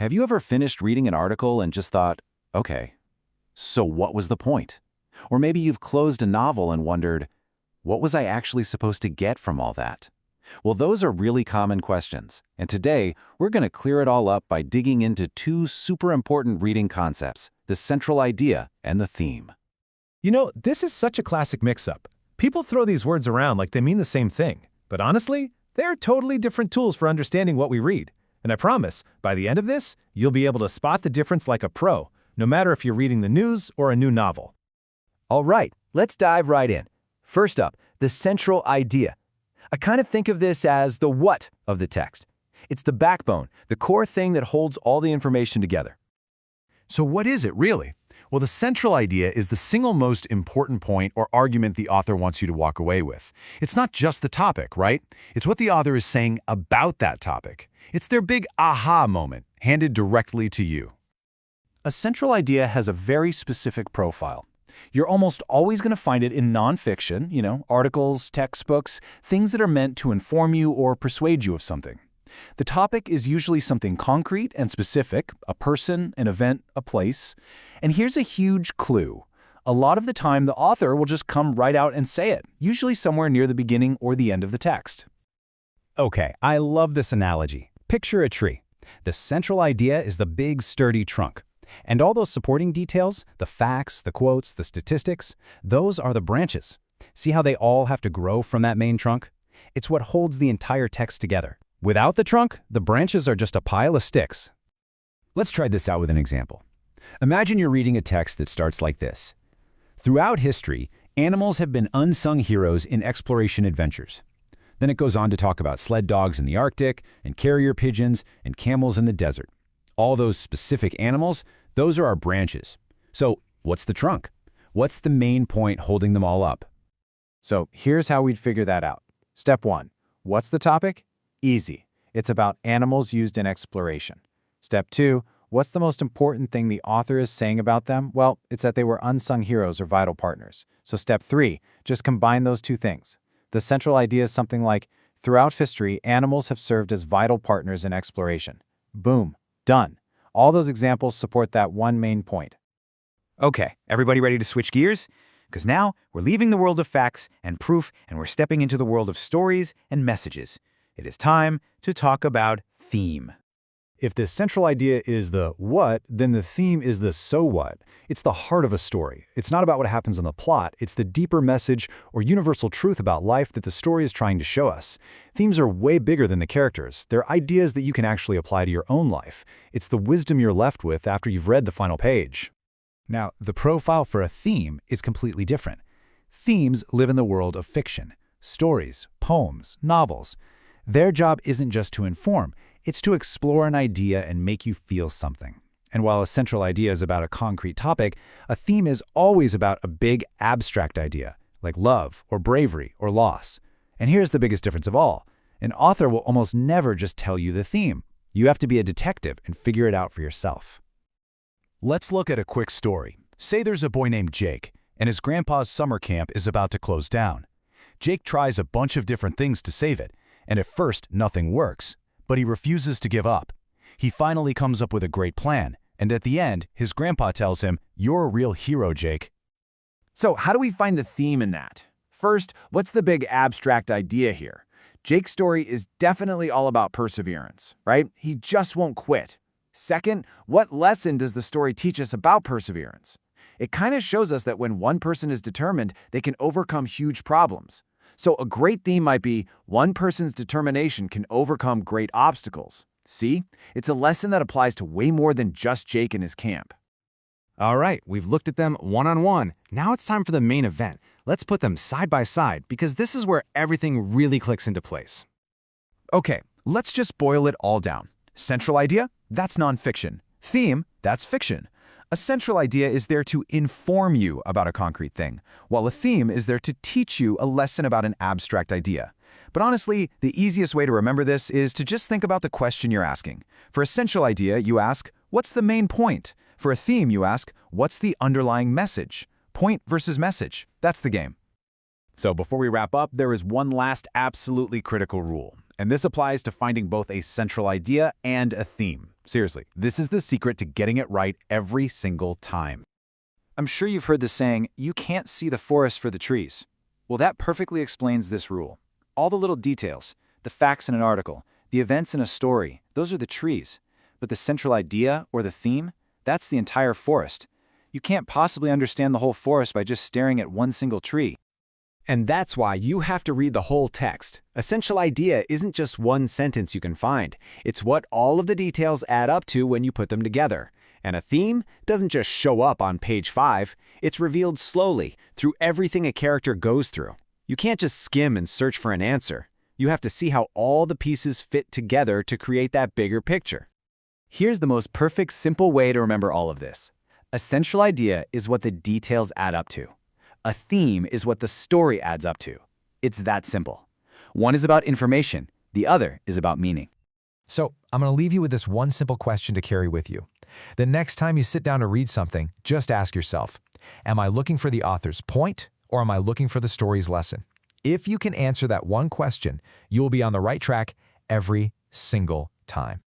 Have you ever finished reading an article and just thought, okay, so what was the point? Or maybe you've closed a novel and wondered, what was I actually supposed to get from all that? Well, those are really common questions, and today we're going to clear it all up by digging into two super important reading concepts, the central idea and the theme. You know, this is such a classic mix-up. People throw these words around like they mean the same thing, but honestly, they're totally different tools for understanding what we read. And I promise, by the end of this, you'll be able to spot the difference like a pro, no matter if you're reading the news or a new novel. All right, let's dive right in. First up, the central idea. I kind of think of this as the what of the text. It's the backbone, the core thing that holds all the information together. So what is it really? Well, the central idea is the single most important point or argument the author wants you to walk away with. It's not just the topic, right? It's what the author is saying about that topic. It's their big aha moment, handed directly to you. A central idea has a very specific profile. You're almost always going to find it in nonfiction, articles, textbooks, things that are meant to inform you or persuade you of something. The topic is usually something concrete and specific, a person, an event, a place. And here's a huge clue. A lot of the time, the author will just come right out and say it, usually somewhere near the beginning or the end of the text. Okay, I love this analogy. Picture a tree. The central idea is the big, sturdy trunk. And all those supporting details, the facts, the quotes, the statistics, those are the branches. See how they all have to grow from that main trunk? It's what holds the entire text together. Without the trunk, the branches are just a pile of sticks. Let's try this out with an example. Imagine you're reading a text that starts like this. Throughout history, animals have been unsung heroes in exploration adventures. Then it goes on to talk about sled dogs in the Arctic, and carrier pigeons, and camels in the desert. All those specific animals, those are our branches. So what's the trunk? What's the main point holding them all up? So here's how we'd figure that out. Step 1. What's the topic? Easy. It's about animals used in exploration. Step 2. What's the most important thing the author is saying about them? Well, it's that they were unsung heroes or vital partners. So step 3. Just combine those two things. The central idea is something like, throughout history, animals have served as vital partners in exploration. Boom. Done. All those examples support that one main point. Okay, everybody ready to switch gears? Because now we're leaving the world of facts and proof and we're stepping into the world of stories and messages. It is time to talk about theme. If the central idea is the what, then the theme is the so what. It's the heart of a story. It's not about what happens in the plot. It's the deeper message or universal truth about life that the story is trying to show us. Themes are way bigger than the characters. They're ideas that you can actually apply to your own life. It's the wisdom you're left with after you've read the final page. Now, the profile for a theme is completely different. Themes live in the world of fiction, stories, poems, novels. Their job isn't just to inform, it's to explore an idea and make you feel something. And while a central idea is about a concrete topic, a theme is always about a big abstract idea, like love or bravery or loss. And here's the biggest difference of all. An author will almost never just tell you the theme. You have to be a detective and figure it out for yourself. Let's look at a quick story. Say there's a boy named Jake, and his grandpa's summer camp is about to close down. Jake tries a bunch of different things to save it, and at first nothing works. But he refuses to give up. He finally comes up with a great plan, and at the end, his grandpa tells him, "You're a real hero, Jake." So how do we find the theme in that? First, what's the big abstract idea here? Jake's story is definitely all about perseverance, right? He just won't quit. Second, what lesson does the story teach us about perseverance? It kind of shows us that when one person is determined, they can overcome huge problems. So a great theme might be, one person's determination can overcome great obstacles. See? It's a lesson that applies to way more than just Jake and his camp. All right, we've looked at them one-on-one. Now it's time for the main event. Let's put them side by side because this is where everything really clicks into place. Okay, let's just boil it all down. Central idea? That's nonfiction. Theme? That's fiction. A central idea is there to inform you about a concrete thing, while a theme is there to teach you a lesson about an abstract idea. But honestly, the easiest way to remember this is to just think about the question you're asking. For a central idea, you ask, what's the main point? For a theme, you ask, what's the underlying message? Point versus message. That's the game. So before we wrap up, there is one last absolutely critical rule, and this applies to finding both a central idea and a theme. Seriously, this is the secret to getting it right every single time. I'm sure you've heard the saying, you can't see the forest for the trees. Well, that perfectly explains this rule. All the little details, the facts in an article, the events in a story, those are the trees. But the central idea or the theme, that's the entire forest. You can't possibly understand the whole forest by just staring at one single tree. And that's why you have to read the whole text. A central idea isn't just one sentence you can find. It's what all of the details add up to when you put them together. And a theme doesn't just show up on page 5. It's revealed slowly through everything a character goes through. You can't just skim and search for an answer. You have to see how all the pieces fit together to create that bigger picture. Here's the most perfect, simple way to remember all of this. A central idea is what the details add up to. A theme is what the story adds up to. It's that simple. One is about information, the other is about meaning. So, I'm going to leave you with this one simple question to carry with you. The next time you sit down to read something, just ask yourself, am I looking for the author's point, or am I looking for the story's lesson? If you can answer that one question, you will be on the right track every single time.